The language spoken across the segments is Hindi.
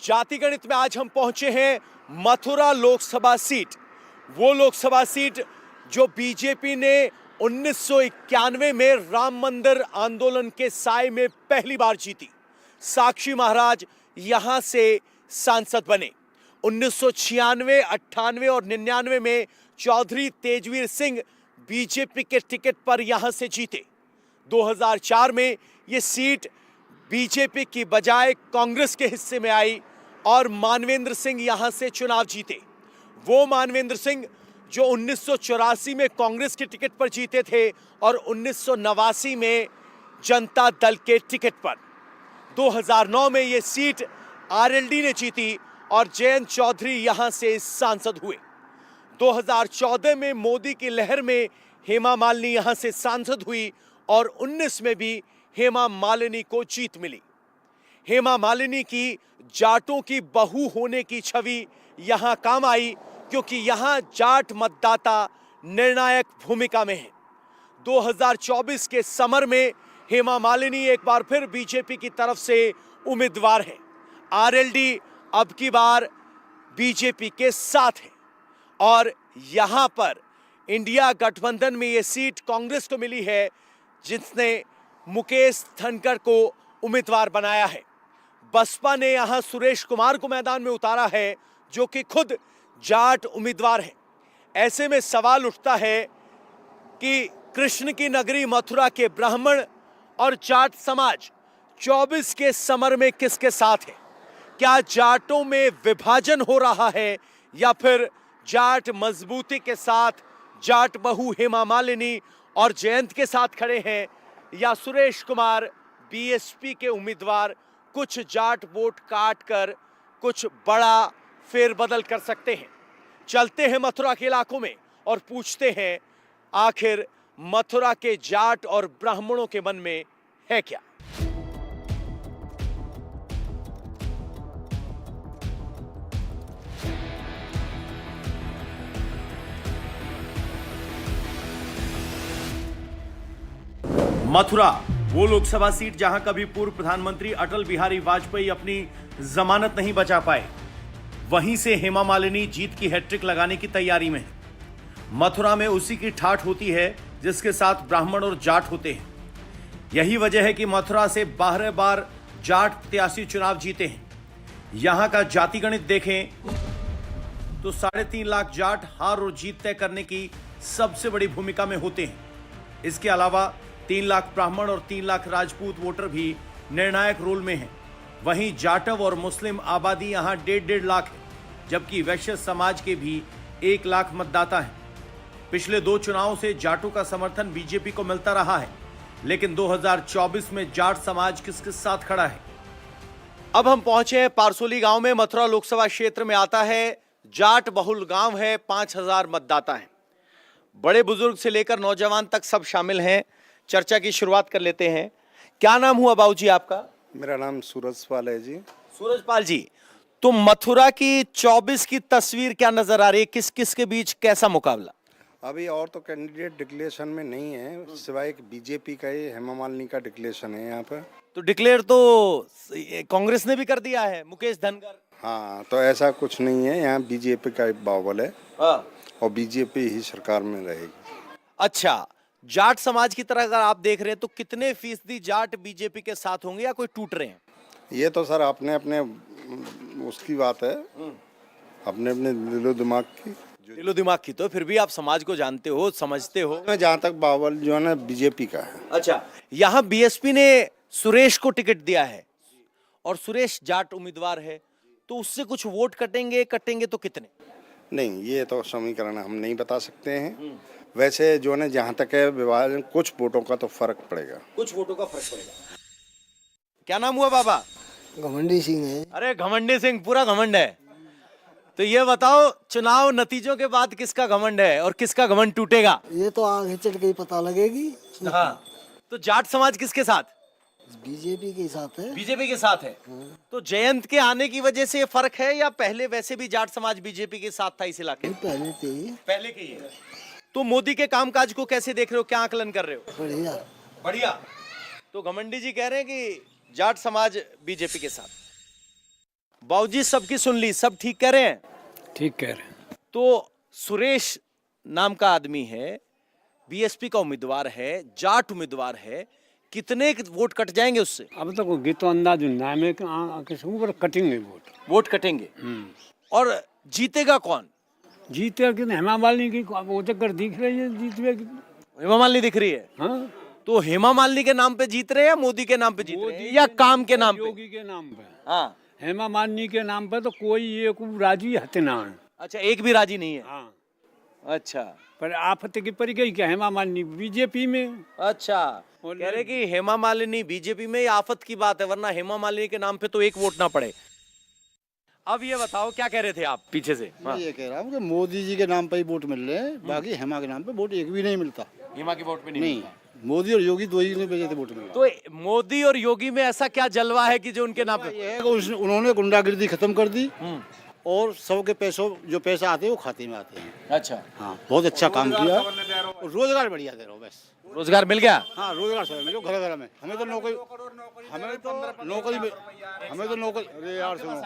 जाति गणित में आज हम पहुंचे हैं मथुरा लोकसभा सीट, वो लोकसभा सीट जो बीजेपी ने 1991 में राम मंदिर आंदोलन के साए में पहली बार जीती। साक्षी महाराज यहां से सांसद बने। 1996, 98 और 99 में चौधरी तेजवीर सिंह बीजेपी के टिकट पर यहां से जीते। 2004 में ये सीट बीजेपी की बजाय कांग्रेस के हिस्से में आई और मानवेंद्र सिंह यहां से चुनाव जीते। वो मानवेंद्र सिंह जो 1984 में कांग्रेस के टिकट पर जीते थे और 1989 में जनता दल के टिकट पर। 2009 में ये सीट आरएलडी ने जीती और जयंत चौधरी यहां से सांसद हुए। 2014 में मोदी की लहर में हेमा मालिनी यहां से सांसद हुई और 19 में भी हेमा मालिनी को जीत मिली। हेमा मालिनी की जाटों की बहू होने की छवि यहां काम आई क्योंकि यहां जाट मतदाता निर्णायक भूमिका में हैं। 2024 के समर में हेमा मालिनी एक बार फिर बीजेपी की तरफ से उम्मीदवार है। आरएलडी अब की बार बीजेपी के साथ है और यहां पर इंडिया गठबंधन में यह सीट कांग्रेस को मिली है, जिसने मुकेश धनखड़ को उम्मीदवार बनाया है। बसपा ने यहां सुरेश कुमार को मैदान में उतारा है, जो कि खुद जाट उम्मीदवार है। ऐसे में सवाल उठता है कि कृष्ण की नगरी मथुरा के ब्राह्मण और जाट समाज 24 के समर में किसके साथ है? क्या जाटों में विभाजन हो रहा है या फिर जाट मजबूती के साथ जाट बहू हेमा मालिनी और जयंत के साथ खड़े हैं, या सुरेश कुमार बीएसपी के उम्मीदवार कुछ जाट वोट काट कर कुछ बड़ा फेरबदल कर सकते हैं? चलते हैं मथुरा के इलाकों में और पूछते हैं आखिर मथुरा के जाट और ब्राह्मणों के मन में है क्या। मथुरा वो लोकसभा सीट जहां कभी पूर्व प्रधानमंत्री अटल बिहारी वाजपेयी अपनी जमानत नहीं बचा पाए, वहीं से हेमा मालिनी जीत की हैट्रिक लगाने की तैयारी में है। मथुरा में उसी की ठाठ होती है जिसके साथ ब्राह्मण और जाट होते हैं। यही वजह है कि मथुरा से 12 बार जाट प्रत्याशी चुनाव जीते हैं। यहां का जाति गणित देखें तो 3.5 लाख जाट हार और जीत तय करने की सबसे बड़ी भूमिका में होते हैं। इसके अलावा 3 लाख ब्राह्मण और 3 लाख राजपूत वोटर भी निर्णायक रोल में हैं। वहीं जाटव और मुस्लिम आबादी यहां 1.5 लाख है, जबकि वैश्य समाज के भी 1 लाख मतदाता हैं। पिछले 2 चुनावों से जाटों का समर्थन बीजेपी को मिलता रहा है, लेकिन 2024 में जाट समाज किसके साथ खड़ा है? अब हम पहुंचे हैं पारसोली गांव में। मथुरा लोकसभा क्षेत्र में आता है, जाट बहुल गांव है, 5000 मतदाता हैं। बड़े बुजुर्ग से लेकर नौजवान तक सब शामिल हैं। चर्चा की शुरुआत कर लेते हैं। क्या नाम हुआ बाबूजी आपका? मेरा नाम सूरजपाल है जी। सूरजपाल जी, तो मथुरा की 24 की तस्वीर क्या नजर आ रही है? किस किस के बीच कैसा मुकाबला? अभी और तो कैंडिडेट डिक्लेरेशन में नहीं है, सिवाय एक बीजेपी का ही हेमा मालिनी का डिक्लेरेशन है यहाँ पर। तो डिक्लेयर तो कांग्रेस ने भी कर दिया है, मुकेश धनखड़। हाँ, तो ऐसा कुछ नहीं है, यहाँ बीजेपी का बावल है। हाँ। और बीजेपी ही सरकार में रहेगी। अच्छा, जाट समाज की तरह अगर आप देख रहे हैं तो कितने फीसदी जाट बीजेपी के साथ होंगे या कोई टूट रहे हैं? ये तो सर अपने अपने उसकी बात है, अपने अपने दिलो दिमाग की। दिलो दिमाग की, तो फिर भी आप समाज को जानते हो, समझते हो। जहाँ तक बावल जो है ना बीजेपी का है। अच्छा, यहाँ बीएसपी ने सुरेश को टिकट दिया है और सुरेश जाट उम्मीदवार है, तो उससे कुछ वोट कटेंगे तो कितने? नहीं, ये तो समीकरण हम नहीं बता सकते हैं। वैसे जो है जहाँ तक है विभाजन, कुछ वोटों का तो फर्क पड़ेगा। कुछ वोटों का फर्क पड़ेगा। क्या नाम हुआ बाबा? घमंडी सिंह है। अरे घमंडी सिंह, पूरा घमंड है। तो ये बताओ, चुनाव नतीजों के बाद किसका घमंड है और किसका घमंड टूटेगा? ये तो आगे चल के ही पता लगेगी। हाँ, तो जाट समाज किसके साथ? बीजेपी के साथ है। बीजेपी के साथ है। तो जयंत के आने की वजह से ये फर्क है या पहले वैसे भी जाट समाज बीजेपी के साथ था इस इलाके में? पहले के ही है। तो मोदी के कामकाज को कैसे देख रहे हो, क्या आकलन कर रहे हो? बढ़िया बढ़िया। तो घमंडी जी कह रहे हैं कि जाट समाज बीजेपी के साथ। बाबूजी सबकी सुन ली, सब ठीक कह रहे हैं? ठीक कह रहे हैं। तो सुरेश नाम का आदमी है, बीएसपी का उम्मीदवार है, जाट उम्मीदवार है, कितने वोट कट जाएंगे उससे? अब तो कोई तो अंदाज नाम है किसी पर कटेंगे वोट कटेंगे। और जीतेगा कौन? जीते कि हेमा मालिनी की वो तो कर दिख रही है जीतवे की। हेमा मालिनी दिख रही है। हाँ, तो हेमा मालिनी के नाम पे जीत रहे हैं या मोदी के नाम पे जीत रहे हैं या काम के नाम पे? योगी के नाम पे। हाँ। हेमा मालिनी के नाम पे तो कोई एक राजी हथिनान। अच्छा, एक भी राजी नहीं है। हाँ, अच्छा पर आफत की पड़ गई क्या हेमा मालिनी बीजेपी में। अच्छा, कह रहे कि हेमा मालिनी बीजेपी में, ये आफत की बात है, वरना हेमा मालिनी के नाम पे तो एक वोट ना पड़े। अब ये बताओ क्या कह रहे थे आप पीछे से? मैं ये कह रहा हूँ कि मोदी जी के नाम पे ही वोट मिल रहे हैं, बाकी हेमा के नाम पे वोट एक भी नहीं मिलता। हेमा के वोट पे नहीं नहीं, मिलता। मोदी और योगी दो ही ने वजह से वोट मिला। तो मोदी और योगी में ऐसा क्या जलवा है कि जो उनके नाम पे? ये है कि उन्होंने गुंडागिर्दी खत्म कर दी और सबके पैसों जो पैसा आते हैं वो खाते में आते हैं। अच्छा, हाँ, बहुत अच्छा काम किया। रोजगार बढ़िया दे रहा हूँ बस। रोजगार मिल गया? हाँ, रोजगार सब मिलो घर घर में। हमें तो नौकरी अरे यार सुनो,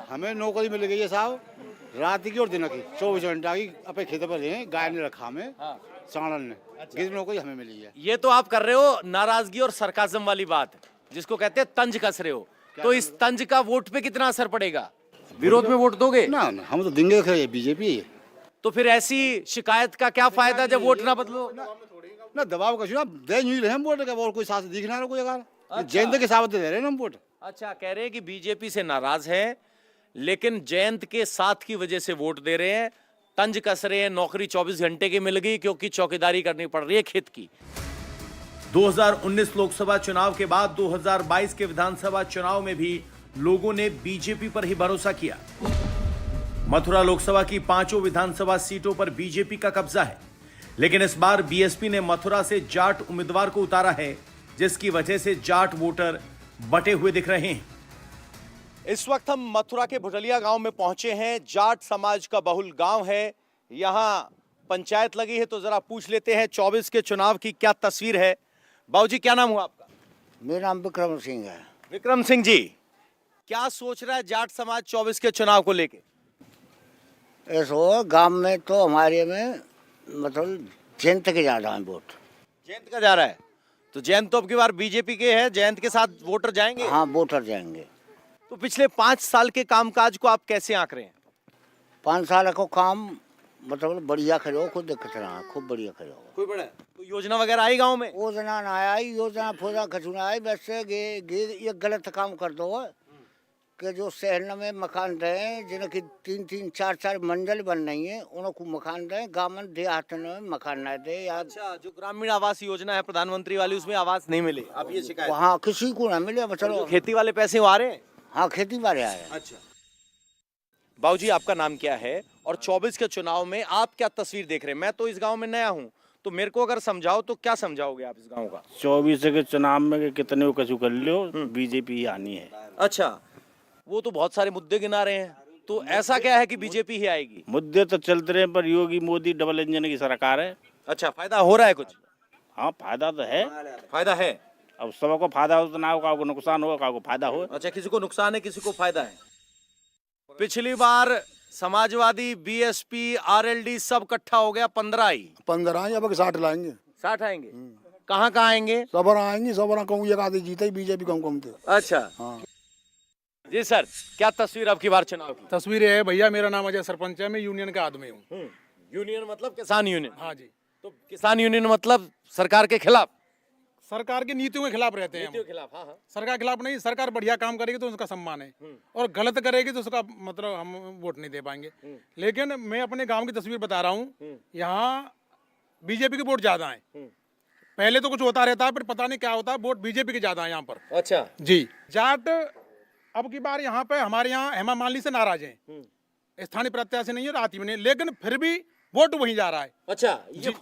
हमें नौकरी मिल गई है साहब, रात की और दिन की 24 घंटा की। अपने खेत पर रहे गाय ने रखा हमें, सांडल ने, किस नौकरी हमें मिली है। ये तो आप कर रहे हो नाराजगी और सरकाजम वाली बात, जिसको कहते हैं तंज कस रहे हो। तो इस तंज का वोट पे कितना असर पड़ेगा? विरोध में वोट दोगे? ना, हम तो देंगे खड़े बीजेपी। तो फिर ऐसी शिकायत का क्या फायदा जब वोट ना बदलो? ना दबाव का चुनाव दे नहीं रहे हम वोट का, और कोई साथ दिखना रहा कोई अगर जयंत के साथ दे रहे हैं हम वोट। अच्छा, कह रहे हैं कि बीजेपी से नाराज है, लेकिन जयंत के साथ की वजह से वोट दे रहे हैं, तंज कस रहे हैं। नौकरी 24 घंटे की मिल गई क्योंकि चौकीदारी करनी पड़ रही है खेत की। 2019 लोकसभा चुनाव के बाद 2022 के विधानसभा चुनाव में भी लोगों ने बीजेपी पर ही भरोसा किया। मथुरा लोकसभा की 5 विधानसभा सीटों पर बीजेपी का कब्जा है, लेकिन इस बार बीएसपी ने मथुरा से जाट उम्मीदवार को उतारा है, जिसकी वजह से जाट वोटर बटे हुए दिख रहे हैं। इस वक्त हम मथुरा के भुटलिया गांव में पहुंचे हैं। जाट समाज का बहुल गांव है, यहां पंचायत लगी है, तो जरा पूछ लेते हैं 24 के चुनाव की क्या तस्वीर है। बाबूजी, क्या नाम हुआ आपका? मेरा नाम विक्रम सिंह है। विक्रम सिंह जी, क्या सोच रहा है जाट समाज 24 के चुनाव को लेके? ऐसा गांव में तो हमारे में मतलब जयंत के ज्यादा है वोट। जयंत का जा रहा है, तो जयंत तो अब की बार बीजेपी के है, जयंत के साथ वोटर जाएंगे? हाँ, वोटर जाएंगे। तो पिछले 5 साल के कामकाज को आप कैसे आंक रहे हैं? 5 साल को काम मतलब बढ़िया करो, खुद दिक्कत रहा, खूब बढ़िया करो। कोई बड़ा कोई योजना वगैरह आई गांव में? योजना ना आई, योजना फोजा खचुना आई, वैसे ये गलत काम कर दो कि जो शहर में मकान रहे, जिनकी 3-3, 4-4 मंजिल बन रही है, उनको मकान रहे, गाँव में देहात में मकान ना दे। अच्छा, जो ग्रामीण आवास योजना है प्रधानमंत्री वाली, उसमें आवास नहीं मिले, आप ये शिकायत? वहाँ किसी को ना मिले। चलो, खेती वाले पैसे वो आ रहे हैं? हाँ, खेती बारे आए। अच्छा, बाबूजी आपका नाम क्या है और 24 के चुनाव में आप क्या तस्वीर देख रहे हैं? मैं तो इस गांव में नया हूं, तो मेरे को अगर समझाओ तो क्या समझाओगे आप इस गांव का? 24 के चुनाव में कितने को कछु कर लो, बीजेपी आनी है। अच्छा, वो तो बहुत सारे मुद्दे गिना रहे हैं, तो ऐसा क्या है कि बीजेपी ही आएगी? मुद्दे तो चलते रहे, पर योगी मोदी डबल इंजन की सरकार है। अच्छा, फायदा हो रहा है कुछ? हाँ, फायदा तो है। फायदा है। अब सबको फायदा हो तो ना हो, काको नुकसान हो, काको फायदा हो। अच्छा, किसी को नुकसान है, किसी को फायदा है। पिछली बार समाजवादी, बीएसपी, आरएलडी सब इकट्ठा हो गया, 15 आई। 15 आई, अब 60 लाएंगे। 60 आएंगे? कहाँ कहाँ आएंगे? सबरा आएंगे, सबरा कहूँ एक आधी जीते ही बीजेपी कम थे। अच्छा, हाँ जी सर, क्या तस्वीर अब की बार चुनाव की? तस्वीर है भैया, मेरा नाम अजय सरपंच है, मैं यूनियन का आदमी हूँ। यूनियन मतलब किसान यूनियन? हाँ जी। तो किसान यूनियन मतलब सरकार के खिलाफ? सरकार की नीतियों के खिलाफ रहते हैं हम। नीतियों के खिलाफ? हाँ हाँ। सरकार के खिलाफ नहीं, सरकार बढ़िया काम करेगी तो उसका सम्मान है, और गलत करेगी तो उसका मतलब हम वोट नहीं दे पाएंगे। लेकिन मैं अपने गांव की तस्वीर बता रहा हूँ, यहाँ बीजेपी के वोट ज्यादा है। पहले तो कुछ होता रहता है, पर पता नहीं क्या होता है, वोट बीजेपी के ज्यादा है यहाँ पर। अच्छा जी। जाट अब की बार यहाँ पे हमारे यहाँ हेमा मालिनी से नाराज हैं, स्थानीय प्रत्याशी नहीं है, आती भी नहीं, लेकिन फिर भी वोट वहीं जा रहा है। अच्छा,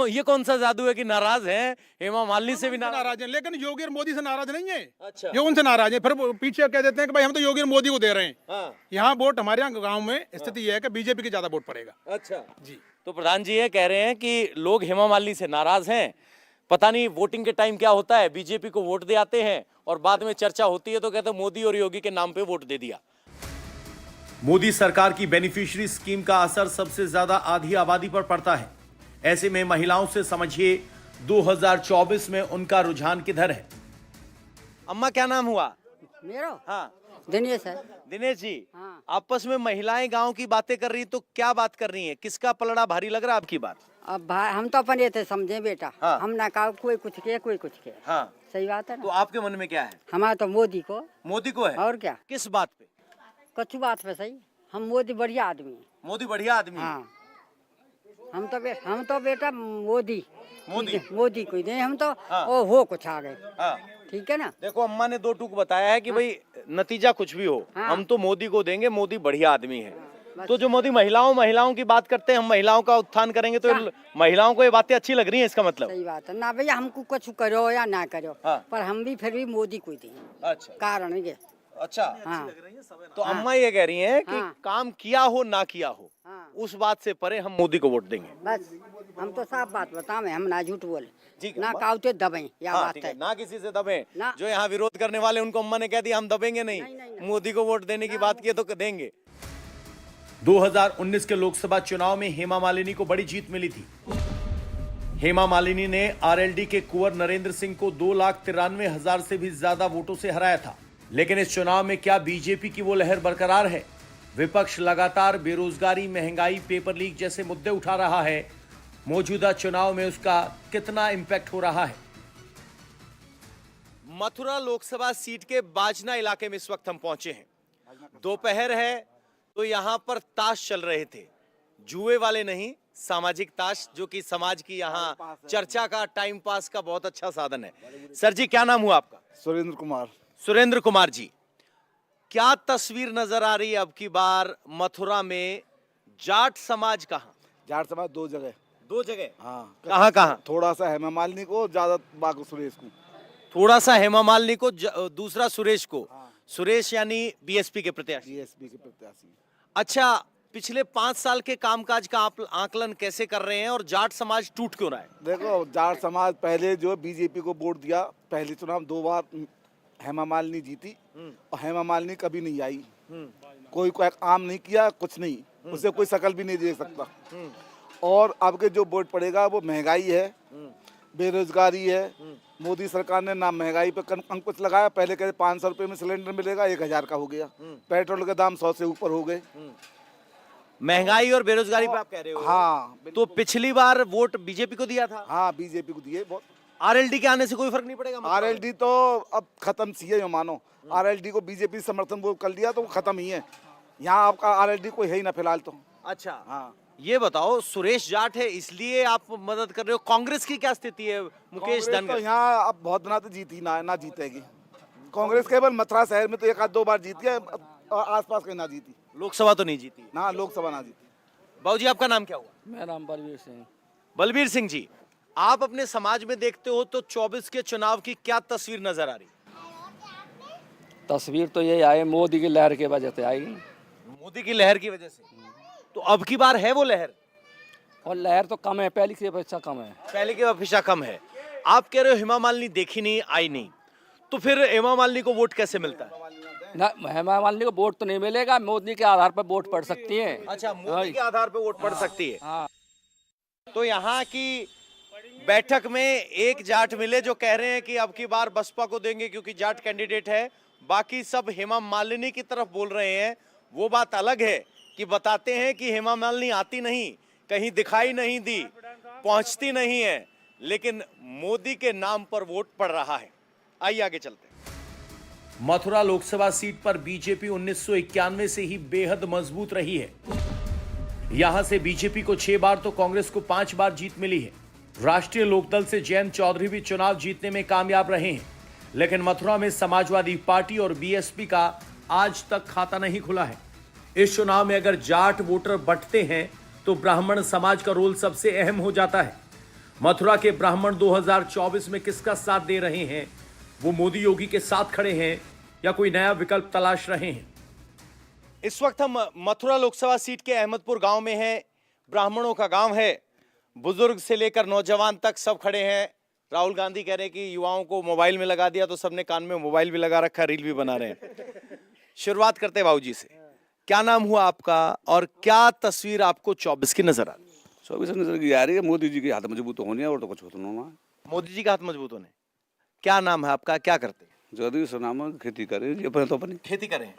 ये कौन सा जादू है कि नाराज हैं, हेमा मालिनी से भी नाराज हैं, लेकिन योगी और मोदी से नाराज नहीं है। अच्छा, ये उनसे नाराज है, फिर पीछे कह देते हैं कि भाई हम तो योगी और मोदी को दे रहे हैं। हाँ। यहाँ वोट हमारे यहाँ गाँव में स्थिति यह है कि बीजेपी के ज्यादा वोट पड़ेगा। अच्छा जी। तो प्रधान जी ये कह रहे हैं कि लोग हेमा मालिनी से नाराज हैं, पता नहीं वोटिंग के टाइम क्या होता है, बीजेपी को वोट दे आते हैं और बाद में चर्चा होती है तो कहते हैं मोदी और योगी के नाम पे वोट दे दिया। मोदी सरकार की बेनिफिशियरी स्कीम का असर सबसे ज्यादा आधी आबादी पर पड़ता है। ऐसे में महिलाओं से समझिए 2024 में उनका रुझान किधर है। अम्मा क्या नाम हुआ? मेरो हाँ दिनेश है। दिनेश जी, हाँ। आपस में महिलाएं गांव की बातें कर रही तो क्या बात कर रही हैं? किसका पलड़ा भारी लग रहा है आपकी बात? अब भाई हम तो अपने थे समझे बेटा। हाँ। हम ना कहा कोई कुछ किया कोई कुछ किया। हाँ, सही बात है तो ना। आपके मन में क्या है? हमारा तो मोदी को। मोदी को है? और क्या? किस बात पे? कछु बात पे सही। हम मोदी बढ़िया आदमी है। मोदी बढ़िया आदमी है। हाँ। हम तो बेटा मोदी मोदी कोई नहीं। हम तो हाँ। ओ हो कुछ आ गए। हाँ। ठीक है ना। देखो अम्मा ने दो टूक बताया है कि भाई नतीजा कुछ भी हो, हाँ। हम तो मोदी को देंगे, मोदी बढ़िया आदमी है। बस। तो जो मोदी महिलाओं की बात करते हैं, हम महिलाओं का उत्थान करेंगे तो महिलाओं को ये बातें अच्छी लग रही हैं, इसका मतलब? सही बात है ना भैया। हमको कुछ करो या ना करो, हाँ। पर हम भी फिर भी मोदी को देंगे। अच्छा कारण ये। अच्छा। हाँ। तो अम्मा ये कह रही हैं कि हाँ। काम किया हो ना किया हो, हाँ। उस बात से परे हम मोदी को वोट देंगे। बस हम तो साफ बात बतावे, हम ना झूठ बोले ठीक है, ना बस। काउते दबे या हाँ, बात ठीक है। है, ना किसी से दबे। ना। जो यहाँ विरोध करने वाले उनको अम्मा ने कह दिया हम दबेंगे नहीं, नहीं। मोदी को वोट देने की बात की तो देंगे। 2019 के लोकसभा चुनाव में हेमा मालिनी को बड़ी जीत मिली थी। हेमा मालिनी ने आरएलडी के कुंवर नरेंद्र सिंह को 2,93,000 से भी ज्यादा वोटों से हराया था। लेकिन इस चुनाव में क्या बीजेपी की वो लहर बरकरार है? विपक्ष लगातार बेरोजगारी, महंगाई, पेपर लीक जैसे मुद्दे उठा रहा है। मौजूदा चुनाव में उसका कितना इंपैक्ट हो रहा है? मथुरा लोकसभा सीट के बाजना इलाके में इस वक्त हम पहुंचे हैं। दोपहर है तो यहां पर ताश चल रहे थे, जुए वाले नहीं, सामाजिक ताश, जो कि समाज की यहाँ चर्चा का, टाइम पास का बहुत अच्छा साधन है। सर जी क्या नाम हुआ आपका? सुरेंद्र कुमार। सुरेंद्र कुमार जी, क्या तस्वीर नजर आ रही है अब की बार मथुरा में? जाट समाज कहाँ? जाट समाज दो जगह। दो जगह? हाँ। कहाँ कहाँ? थोड़ा सा हेमा मालिनी को, ज्यादा बाकी सुरेश को। थोड़ा सा हेमा मालिनी को, दूसरा सुरेश को। सुरेश यानी बीएसपी के प्रत्याशी। बीएसपी के प्रत्याशी। अच्छा, पिछले 5 साल के कामकाज का आप आकलन कैसे कर रहे हैं और जाट समाज टूट क्यों रहा है? देखो, जाट समाज पहले जो बीजेपी को वोट दिया, पहले चुनाव 2 बार हेमा मालिनी जीती और हेमा मालिनी कभी नहीं आई। कोई काम नहीं किया, कुछ नहीं, उसे कोई शकल भी नहीं दे सकता। और अब के जो वोट पड़ेगा वो महंगाई है, बेरोजगारी है। मोदी सरकार ने ना महंगाई पे अंकुश लगाया। पहले कहते 500 रुपए में सिलेंडर मिलेगा, 1000 का हो गया। पेट्रोल के दाम 100 से ऊपर हो गए। महंगाई और बेरोजगारी पे आप कह रहे हो? हाँ। तो पिछली बार वोट बीजेपी को दिया था? हाँ, बीजेपी को दिए। बहुत आरएलडी के आने से कोई फर्क नहीं पड़ेगा? आरएलडी तो अब खत्म सी है, जो मानो आरएलडी को बीजेपी समर्थन वो कर लिया तो वो खत्म ही है। यहाँ आपका आरएलडी कोई है ही ना फिलहाल तो। अच्छा, हाँ। ये बताओ, सुरेश जाट है इसलिए आप मदद कर रहे हो। कांग्रेस की क्या स्थिति है? मुकेश कांग्रेस तो धनगर यहाँ अब बहुत दिनों तो जीती ना जीतेगी। कांग्रेस केवल मथुरा शहर में तो 1-2 बार जीती है और आसपास कहीं ना जीती। लोकसभा तो नहीं जीती ना लोकसभा ना जीती। बाबूजी आपका नाम क्या हुआ? मेरा नाम बलवीर सिंह। बलबीर सिंह जी, आप अपने समाज में देखते हो तो 24 के चुनाव की क्या तस्वीर नजर आ रही? तस्वीर तो यही आई, मोदी की लहर की वजह से आई। मोदी की लहर की वजह से। तो अब की बार है वो लहर? और लहर तो कम है, पहले की अपेक्षा कम है। पहले की अपेक्षा कम है। आप कह रहे हो हेमा मालिनी देखी नहीं, आई नहीं, तो फिर हेमा मालिनी को वोट कैसे मिलता है? ना, हेमा मालिनी को वोट तो नहीं मिलेगा, मोदी के आधार पर वोट पड़ सकती है। अच्छा, मोदी के आधार पर वोट पड़ सकती है। हाँ। तो यहाँ की बैठक में एक जाट मिले जो कह रहे हैं कि अब की बार बसपा को देंगे क्योंकि जाट कैंडिडेट है। बाकी सब हेमा मालिनी की तरफ बोल रहे हैं। वो बात अलग है कि बताते हैं कि हेमा मालिनी आती नहीं, कहीं दिखाई नहीं दी, पहुंचती नहीं है, लेकिन मोदी के नाम पर वोट पड़ रहा है। आइए आगे चलते हैं। मथुरा लोकसभा सीट पर बीजेपी 1991 से ही बेहद मजबूत रही है। यहां से बीजेपी को 6 बार तो कांग्रेस को 5 बार जीत मिली है। राष्ट्रीय लोकदल से जयंत चौधरी भी चुनाव जीतने में कामयाब रहे हैं, लेकिन मथुरा में समाजवादी पार्टी और बीएसपी का आज तक खाता नहीं खुला है। इस चुनाव में अगर जाट वोटर बंटते हैं तो ब्राह्मण समाज का रोल सबसे अहम हो जाता है। मथुरा के ब्राह्मण 2024 में किसका साथ दे रहे हैं? वो मोदी योगी के साथ खड़े हैं या कोई नया विकल्प तलाश रहे हैं? इस वक्त हम मथुरा लोकसभा सीट के अहमदपुर गांव में हैं। ब्राह्मणों का गांव है, बुजुर्ग से लेकर नौजवान तक सब खड़े हैं। राहुल गांधी कह रहे हैं कि युवाओं को मोबाइल में लगा दिया तो सबने कान में मोबाइल भी लगा रखा, रील भी बना रहे हैं। शुरुआत करते हैं बाबूजी से। क्या नाम हुआ आपका और क्या तस्वीर आपको 24 की नजर आ रही है? 24 नजर की आ रही है, मोदी जी के हाथ मजबूत होने और तो कुछ होना ना। मोदी जी का हाथ मजबूत होने। क्या नाम है आपका, क्या करते हैं? जल्दी सुनामा खेती करे अपने तो अपनी खेती करें।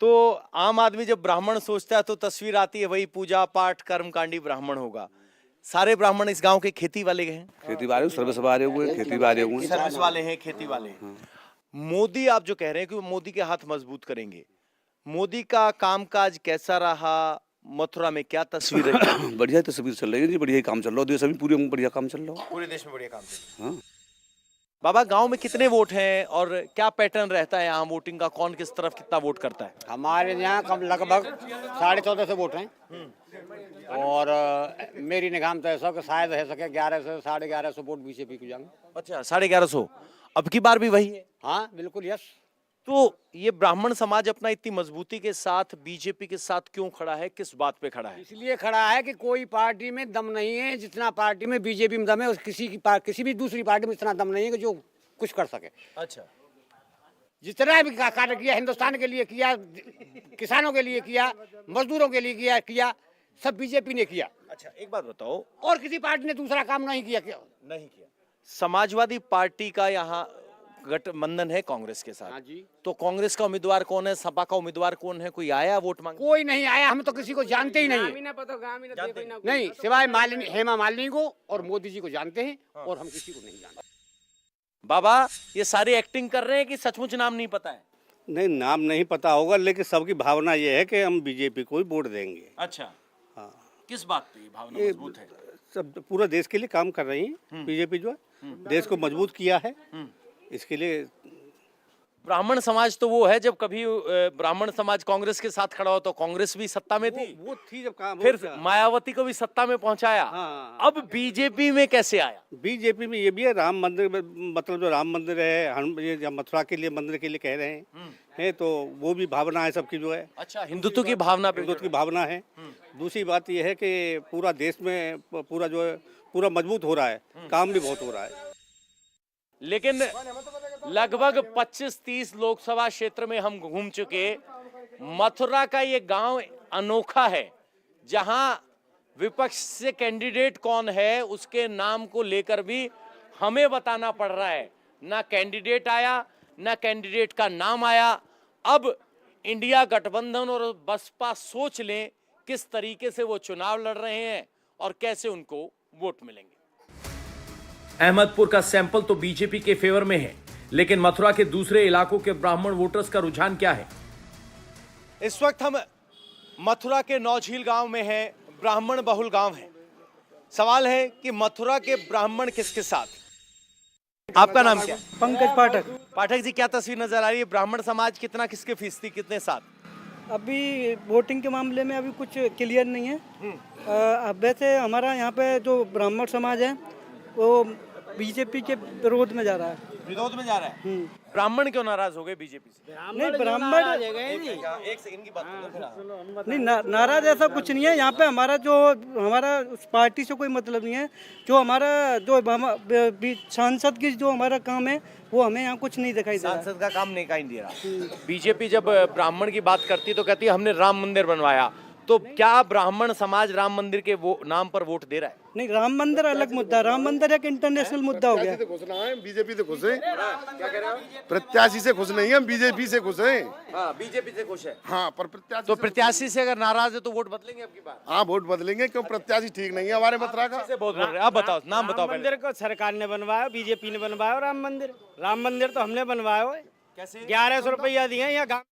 तो आम आदमी जब ब्राह्मण सोचता है तो तस्वीर आती है वही पूजा पाठ कर्मकांडी ब्राह्मण होगा। सारे ब्राह्मण इस गांव के खेती वाले हैं, खेती बारे सर्विस वाले हुए, खेती वाले हुए, सर्विस वाले हैं, खेती वाले हैं। मोदी आप जो कह रहे हैं कि वो मोदी के हाथ मजबूत करेंगे, मोदी का कामकाज कैसा रहा? मथुरा में क्या तस्वीर है? बढ़िया तस्वीर चल रही है जी, बढ़िया ही काम चल रहा है, देश में पूरे में बढ़िया काम चल रहा है। पूरे देश में बढ़िया काम चल रहा है। हाँ। बाबा, गांव में कितने वोट हैं और क्या पैटर्न रहता है यहाँ वोटिंग का? कौन किस तरफ कितना वोट करता है? हमारे यहाँ कम लगभग 1450 वोट हैं और मेरी निगाह में तो ऐसा कि शायद है सके 1100 1150 वोट बीजेपी को जाएंगे। अच्छा, 1150। अब की बार भी वही है? हाँ बिल्कुल, यस। तो ये ब्राह्मण समाज अपना इतनी मजबूती के साथ बीजेपी के साथ क्यों खड़ा है, किस बात पे खड़ा है? इसलिए खड़ा है कि कोई पार्टी में दम नहीं है जितना पार्टी में बीजेपी में दम है, किसी भी दूसरी पार्टी में इतना दम नहीं है कि जो कुछ कर सके। अच्छा, जितना भी कार्य किया हिंदुस्तान के लिए किया, किसानों के लिए किया, मजदूरों के लिए किया, सब बीजेपी ने किया। अच्छा, एक बात बताओ, और किसी पार्टी ने दूसरा काम नहीं किया। नहीं किया। समाजवादी पार्टी का यहाँ गठबंधन है कांग्रेस के साथ। हाँ जी। तो कांग्रेस का उम्मीदवार कौन है, सपा का उम्मीदवार कौन है? कोई आया वोट मांगे? कोई नहीं आया, हम तो किसी को जानते ही नहीं। नहीं, सिवाय मालिनी, हेमा मालिनी को और मोदी जी को जानते हैं और हम किसी को नहीं जानते। बाबा, ये सारे एक्टिंग कर रहे हैं कि सचमुच नाम नहीं पता है? नहीं, नाम नहीं पता होगा, लेकिन सबकी भावना ये है कि हम बीजेपी को ही वोट देंगे। अच्छा, हाँ, किस बात पे ये भावना मजबूत है? सब पूरा देश के लिए काम कर रही है बीजेपी, जो है देश को मजबूत किया है, इसके लिए। ब्राह्मण समाज तो वो है, जब कभी ब्राह्मण समाज कांग्रेस के साथ खड़ा हो तो कांग्रेस भी सत्ता में थी, वो थी जब काम, फिर मायावती को भी सत्ता में पहुंचाया। हाँ। अब बीजेपी में कैसे आया? बीजेपी में ये भी है, राम मंदिर, मतलब जो राम मंदिर है, हम ये मथुरा के लिए मंदिर के लिए कह रहे हैं, तो वो भी भावना है सबकी, जो है। अच्छा, हिंदुत्व की भावना पे, हिंदुत्व की भावना है। दूसरी बात यह है कि पूरा देश में पूरा जो है पूरा मजबूत हो रहा है, काम भी बहुत हो रहा है। लेकिन लगभग 25-30 लोकसभा क्षेत्र में हम घूम चुके। मथुरा का ये गांव अनोखा है, जहां विपक्ष से कैंडिडेट कौन है उसके नाम को लेकर भी हमें बताना पड़ रहा है। ना कैंडिडेट आया, ना कैंडिडेट का नाम आया। अब इंडिया गठबंधन और बसपा सोच लें किस तरीके से वो चुनाव लड़ रहे हैं और कैसे उनको वोट मिलेंगे। अहमदपुर का सैंपल तो बीजेपी के फेवर में है, लेकिन मथुरा के दूसरे इलाकों के ब्राह्मण वोटर्स का रुझान क्या है? इस वक्त हम मथुरा के नौझील गांव में हैं, ब्राह्मण बहुल गांव है। सवाल है कि मथुरा के ब्राह्मण किसके साथ? आपका नाम क्या? पंकज पाठक। पाठक जी, क्या तस्वीर नजर आ रही है? ब्राह्मण समाज कितना किसके फीसदी, कितने साथ? अभी वोटिंग के मामले में अभी कुछ क्लियर नहीं है। वैसे हमारा यहाँ पे जो ब्राह्मण समाज है वो बीजेपी के विरोध में जा रहा है। विरोध में जा रहा है? ब्राह्मण क्यों नाराज हो गए बीजेपी से? नहीं, ब्राह्मण एक सेकंड की बात करो। नहीं, नाराज ऐसा कुछ नहीं है। यहाँ पे हमारा उस पार्टी से कोई मतलब नहीं है। जो हमारा जो सांसद की जो हमारा काम है वो हमें यहाँ कुछ नहीं दिखाई दे रहा। सांसद का काम नहीं दिखाई दे रहा। बीजेपी जब ब्राह्मण की बात करती तो कहती है हमने राम मंदिर बनवाया। तो क्या ब्राह्मण समाज राम मंदिर के वो नाम पर वोट दे रहा है? नहीं, राम मंदिर अलग मुद्दा, राम मंदिर एक इंटरनेशनल मुद्दा हो गया। बीजेपी से खुश है। प्रत्याशी से खुश नहीं है, हम बीजेपी से खुश है। हाँ, बीजेपी से खुश है। हाँ, पर प्रत्याशी तो प्रत्याशी से अगर नाराज है तो वोट बदलेंगे आपकी बात? हाँ, वोट बदलेंगे, क्यों? प्रत्याशी ठीक नहीं है हमारे मथुरा का। बहुत बोल रहे हैं, आप बताओ, नाम बताओ। मंदिर को सरकार ने बनवाया, बीजेपी ने बनवाया राम मंदिर। राम मंदिर तो हमने बनवाया है। कैसे? 1100 रुपया दिए यहाँ।